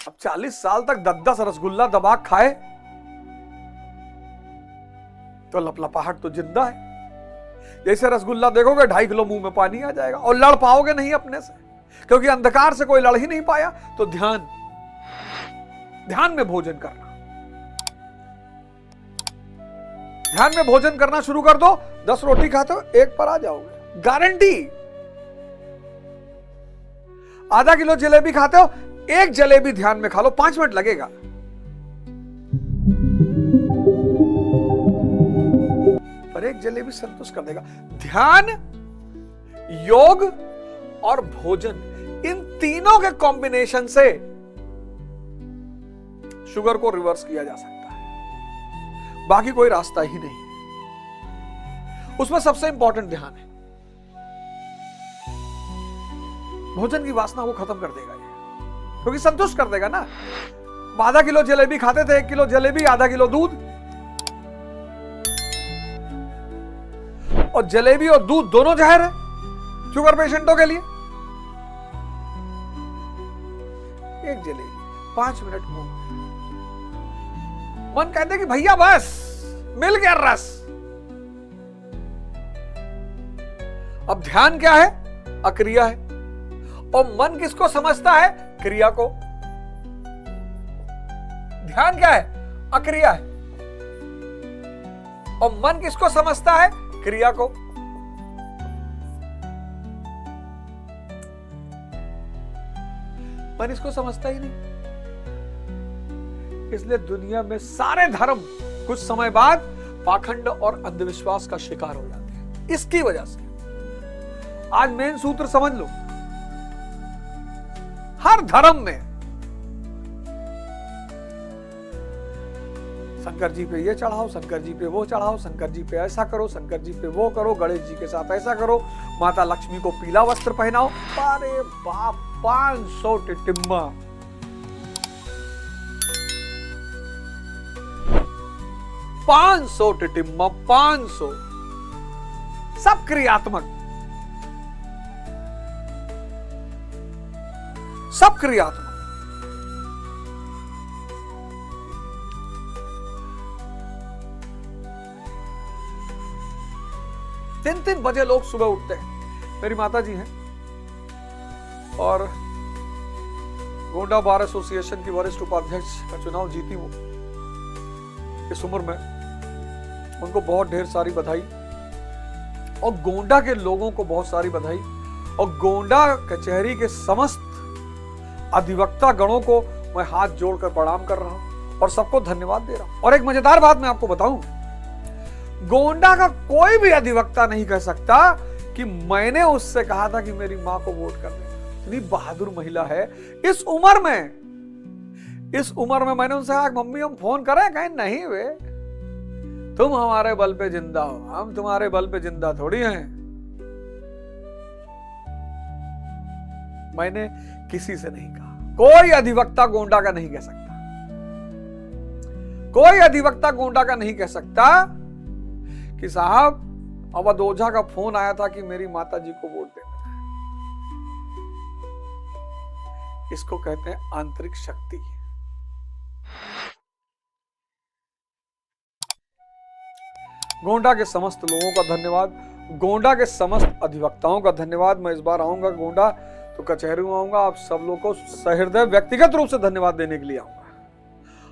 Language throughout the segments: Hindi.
अब 40 साल तक 10-10 रसगुल्ला दबा खाए तो लपलपाहट तो जिंदा है। जैसे रसगुल्ला देखोगे 2.5 किलो मुंह में पानी आ जाएगा और लड़ पाओगे नहीं अपने से, क्योंकि अंधकार से कोई लड़ ही नहीं पाया। तो ध्यान में भोजन करना, ध्यान में भोजन करना शुरू कर दो। 10 रोटी खाते हो 1 पर आ जाओगे, गारंटी। आधा किलो जलेबी खाते हो, 1 जलेबी ध्यान में खा लो, 5 मिनट लगेगा। पर 1 जलेबी संतुष्ट कर देगा। ध्यान, योग और भोजन, इन तीनों के कॉम्बिनेशन से शुगर को रिवर्स किया जा सकता है, बाकी कोई रास्ता ही नहीं। उसमें सबसे इंपॉर्टेंट ध्यान है। भोजन की वासना को खत्म कर देगा ये, क्योंकि संतुष्ट कर देगा ना। आधा किलो जलेबी खाते थे, 1 किलो जलेबी, आधा किलो दूध, और जलेबी और दूध दोनों जहर है शुगर पेशेंटों के लिए। 1 जलेबी 5 मिनट मुंह, मन कहते कि भैया बस मिल गया रस। अब ध्यान क्या है? अक्रिया है। और मन किसको समझता है? क्रिया को। ध्यान क्या है? अक्रिया है। और मन किसको समझता है? क्रिया को। मन इसको समझता ही नहीं। इसलिए दुनिया में सारे धर्म कुछ समय बाद पाखंड और अंधविश्वास का शिकार हो जाते हैं, इसकी वजह से। आज मेन सूत्र समझ लो, हर धर्म में शंकर जी पे ये चढ़ाओ, शंकर जी पे वो चढ़ाओ, शंकर जी पे ऐसा करो, शंकर जी पे वो करो, गणेश जी के साथ ऐसा करो, माता लक्ष्मी को पीला वस्त्र पहनाओ। अरे बाप, 500 टिटिम्मा। 500 टिटिम्मा, 500, सब क्रियात्मक, सब क्रियात्मक। तीन बजे लोग सुबह उठते हैं। मेरी माता जी हैं और गोंडा बार एसोसिएशन की वरिष्ठ उपाध्यक्ष का चुनाव जीती वो इस उम्र में। उनको बहुत ढेर सारी बधाई, और गोंडा के लोगों को बहुत सारी बधाई, और गोंडा कचहरी के समस्त अधिवक्ता गणों को मैं हाथ जोड़कर प्रणाम कर रहा हूं और सबको धन्यवाद दे रहा हूं। और एक मजेदार बात मैं आपको बताऊं, गोंडा का कोई भी अधिवक्ता नहीं कह सकता कि मैंने उससे कहा था कि मेरी मां को वोट कर दे। इतनी बहादुर महिला है इस उम्र में। इस उम्र में मैंने उनसे कहा, मम्मी हम फोन करें? कहें नहीं वे, तुम हमारे बल पे जिंदा हो, हम तुम्हारे बल पे जिंदा थोड़ी हैं। मैंने किसी से नहीं कहा, कोई अधिवक्ता गोंडा का नहीं कह सकता, कोई अधिवक्ता गोंडा का नहीं कह सकता कि साहब अवध ओझा का फोन आया था कि मेरी माता जी को वोट देना है। इसको कहते हैं आंतरिक शक्ति। गोंडा के समस्त लोगों का धन्यवाद, गोंडा के समस्त अधिवक्ताओं का धन्यवाद। मैं इस बार आऊंगा गोंडा तो कचहरी में आऊंगा, आप सब लोगों को सहृदय व्यक्तिगत रूप से धन्यवाद देने के लिए आऊंगा,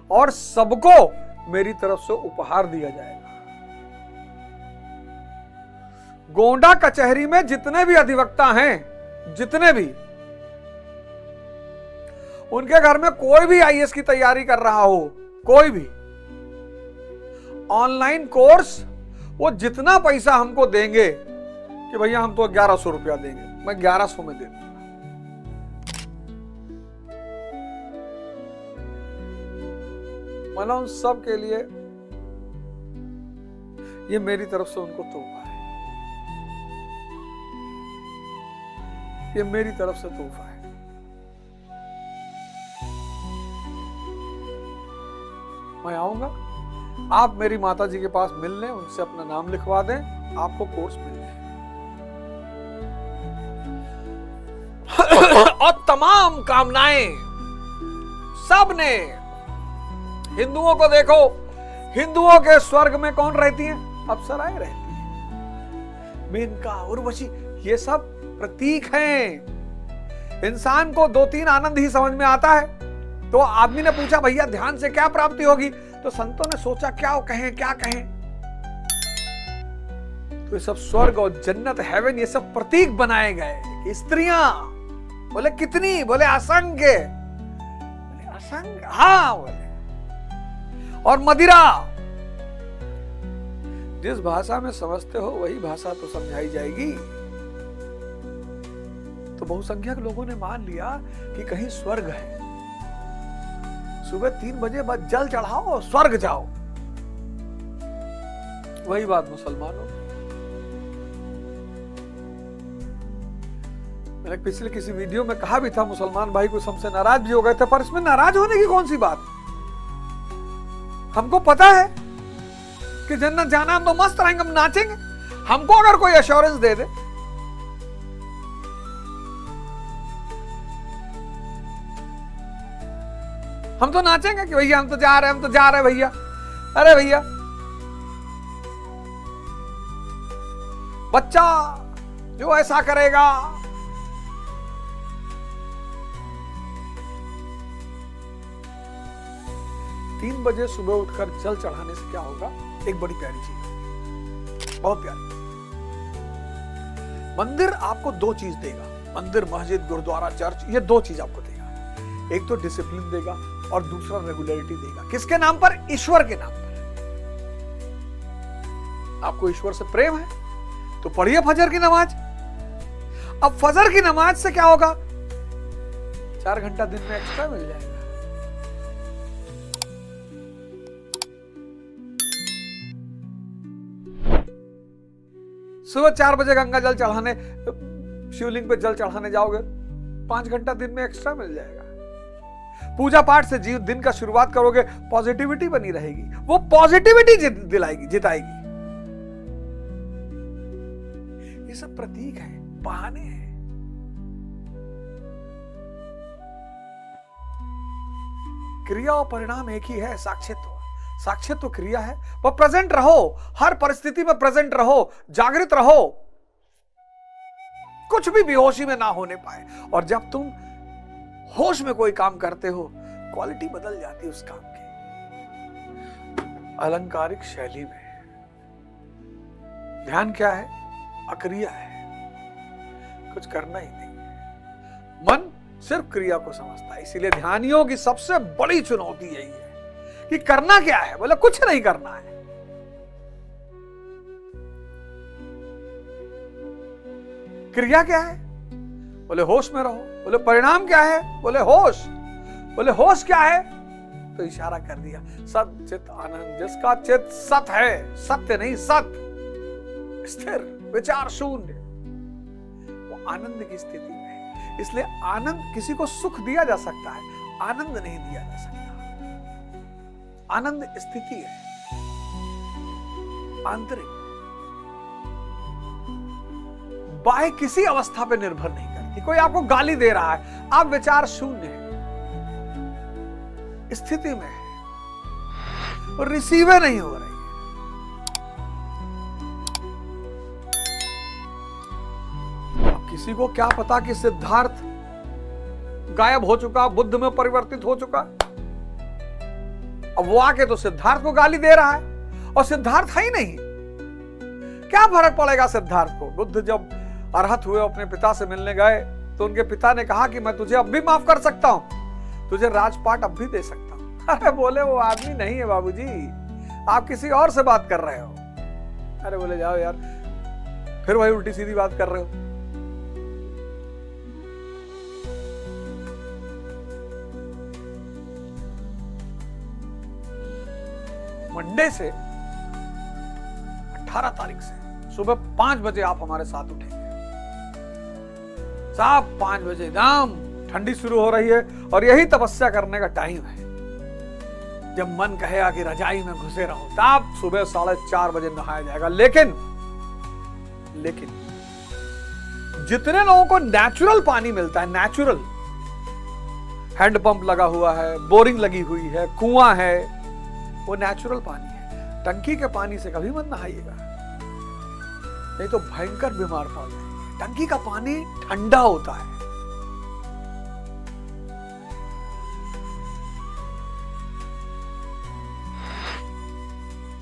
और सबको मेरी तरफ से उपहार दिया जाएगा। गोंडा कचहरी में जितने भी अधिवक्ता हैं, जितने भी, उनके घर में कोई भी आईएएस की तैयारी कर रहा हो, कोई भी ऑनलाइन कोर्स, वो जितना पैसा हमको देंगे कि भैया हम तो 1100 रुपया देंगे, मैं 1100 में दे दूंगा। मतलब उन सब के लिए ये मेरी तरफ से उनको तोहफा है, ये मेरी तरफ से तोहफा है। मैं आऊंगा, आप मेरी माता जी के पास मिल लें, उनसे अपना नाम लिखवा दें, आपको कोर्स मिल जाए। और तमाम कामनाएं सबने। हिंदुओं को देखो, हिंदुओं के स्वर्ग में कौन रहती है? अप्सराएं रहती है। मेनका, उर्वशी, ये सब प्रतीक हैं। इंसान को 2-3 आनंद ही समझ में आता है। तो आदमी ने पूछा, भैया ध्यान से क्या प्राप्ति होगी? तो संतों ने सोचा क्या कहें, क्या कहें। तो ये सब स्वर्ग और जन्नत, हेवन, ये सब प्रतीक बनाए गए। स्त्रियां बोले कितनी? बोले असंख्य। बोले असंख्य, हाँ बोले। और मदिरा, जिस भाषा में समझते हो वही भाषा तो समझाई जाएगी। तो बहुसंख्यक लोगों ने मान लिया कि कहीं स्वर्ग है। सुबह 3 बजे बाद जल चढ़ाओ, स्वर्ग जाओ। वही बात मुसलमानों। मैंने पिछले किसी वीडियो में कहा भी था, मुसलमान भाई कुछ हमसे नाराज भी हो गए थे, पर इसमें नाराज होने की कौन सी बात? हमको पता है कि जन्नत जाना, हम तो मस्त रहेंगे, हम नाचेंगे। हमको अगर कोई एश्योरेंस दे दे, हम तो नाचेंगे कि भैया हम तो जा रहे हैं, हम तो जा रहे हैं भैया। अरे भैया, बच्चा जो ऐसा करेगा, तीन बजे सुबह उठकर जल चढ़ाने से क्या होगा? एक बड़ी प्यारी चीज, बहुत प्यारी। मंदिर आपको 2 चीज देगा। मंदिर, मस्जिद, गुरुद्वारा, चर्च, ये 2 चीज आपको देगा। एक तो डिसिप्लिन देगा और दूसरा रेगुलरिटी देगा। किसके नाम पर? ईश्वर के नाम पर। आपको ईश्वर से प्रेम है तो पढ़िए फजर की नमाज। अब फजर की नमाज से क्या होगा? 4 घंटा दिन में एक्स्ट्रा मिल जाएगा। सुबह 4 बजे गंगा जल चढ़ाने, शिवलिंग पे जल चढ़ाने जाओगे, 5 घंटा दिन में एक्स्ट्रा मिल जाएगा। पूजा पाठ से दिन का शुरुआत करोगे, पॉजिटिविटी बनी रहेगी। वो पॉजिटिविटी जिताएगी। ये सब प्रतीक है, बहाने हैं। क्रिया और परिणाम एक ही है। साक्षित्व क्रिया है। वो प्रेजेंट रहो, हर परिस्थिति में प्रेजेंट रहो, जागृत रहो, कुछ भी बेहोशी में ना होने पाए। और जब तुम होश में कोई काम करते हो, क्वालिटी बदल जाती है उस काम की। अलंकारिक शैली में ध्यान क्या है? अक्रिया है, कुछ करना ही नहीं है। मन सिर्फ क्रिया को समझता है। इसीलिए ध्यानियों की सबसे बड़ी चुनौती यही है कि करना क्या है? बोले कुछ नहीं करना है। क्रिया क्या है? बोले होश में रहो। बोले परिणाम क्या है? बोले होश। बोले होश क्या है? तो इशारा कर दिया, सत चित आनंद। जिसका चित सत है, सत्य नहीं सत, स्थिर, विचार शून्य, वो आनंद की स्थिति में है। इसलिए आनंद, किसी को सुख दिया जा सकता है, आनंद नहीं दिया जा सकता। आनंद स्थिति है, आंतरिक, बाह्य किसी अवस्था पे निर्भर नहीं करती। कोई आपको गाली दे रहा है, आप विचार शून्य है, स्थिति में है, और रिसीव नहीं हो रही है। अब किसी को क्या पता कि सिद्धार्थ गायब हो चुका, बुद्ध में परिवर्तित हो चुका। अब वो आके तो सिद्धार्थ को गाली दे रहा है, और सिद्धार्थ है ही नहीं। क्या फर्क पड़ेगा सिद्धार्थ को? बुद्ध जब अरहत हुए, अपने पिता से मिलने गए, तो उनके पिता ने कहा कि मैं तुझे अब भी माफ कर सकता हूं, तुझे राजपाट अब भी दे सकता हूं। अरे बोले वो आदमी नहीं है बाबूजी, आप किसी और से बात कर रहे हो। अरे बोले जाओ यार, फिर वही उल्टी सीधी बात कर रहे हो। मंडे से 18 तारीख से सुबह 5 बजे आप हमारे साथ उठेंगे। साहब 5 बजे एकदम ठंडी शुरू हो रही है, और यही तपस्या करने का टाइम है। जब मन कहेगा कि रजाई में घुसे रहो, तब सुबह 4:30 बजे नहाया जाएगा। लेकिन जितने लोगों को नेचुरल पानी मिलता है, नेचुरल हैंडपंप लगा हुआ है, बोरिंग लगी हुई है, कुआं है, वो नेचुरल पानी है। टंकी के पानी से कभी मत नहाइएगा, नहीं तो भयंकर बीमार पड़ जाएंगे। टंकी का पानी ठंडा होता है।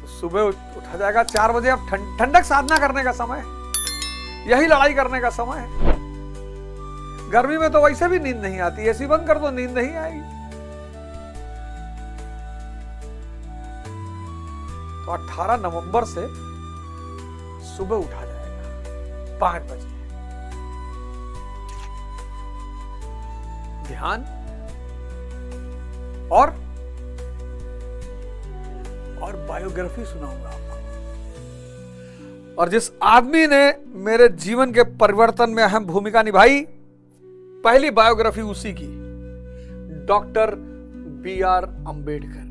तो सुबह उठा जाएगा 4 बजे। अब ठंडक साधना करने का समय है, यही लड़ाई करने का समय है। गर्मी में तो वैसे भी नींद नहीं आती, एसी बंद कर दो नींद नहीं आएगी। तो 18 नवंबर से सुबह उठा जाएगा 5 बजे। ध्यान और बायोग्राफी सुनाऊंगा आपको। और जिस आदमी ने मेरे जीवन के परिवर्तन में अहम भूमिका निभाई, पहली बायोग्राफी उसी की, डॉक्टर B.R. अंबेडकर।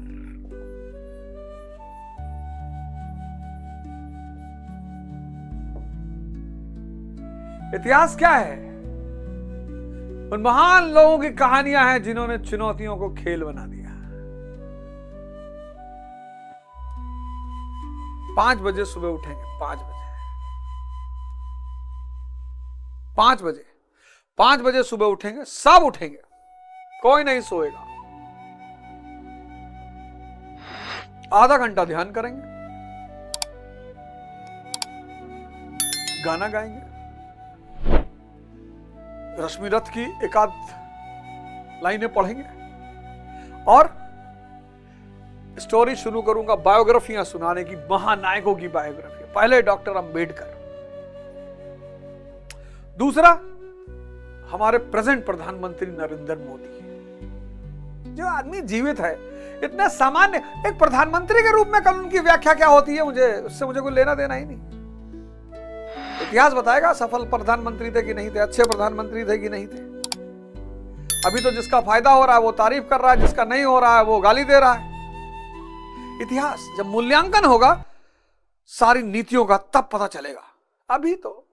इतिहास क्या है? उन महान लोगों की कहानियां हैं जिन्होंने चुनौतियों को खेल बना दिया। 5 बजे सुबह उठेंगे, 5 बजे 5 बजे सुबह उठेंगे, सब उठेंगे, कोई नहीं सोएगा। आधा घंटा ध्यान करेंगे, गाना गाएंगे, रश्मि रथ की एकाध लाइनें पढ़ेंगे और स्टोरी शुरू करूंगा, बायोग्राफियां सुनाने की, महानायकों की बायोग्राफी। पहले डॉक्टर अंबेडकर, दूसरा हमारे प्रेजेंट प्रधानमंत्री नरेंद्र मोदी। जो आदमी जीवित है, इतना सामान्य एक प्रधानमंत्री के रूप में कल उनकी व्याख्या क्या होती है, उससे मुझे कोई लेना देना ही नहीं। इतिहास बताएगा सफल प्रधानमंत्री थे कि नहीं थे, अच्छे प्रधानमंत्री थे कि नहीं थे। अभी तो जिसका फायदा हो रहा है वो तारीफ कर रहा है, जिसका नहीं हो रहा है वो गाली दे रहा है। इतिहास जब मूल्यांकन होगा सारी नीतियों का, तब पता चलेगा। अभी तो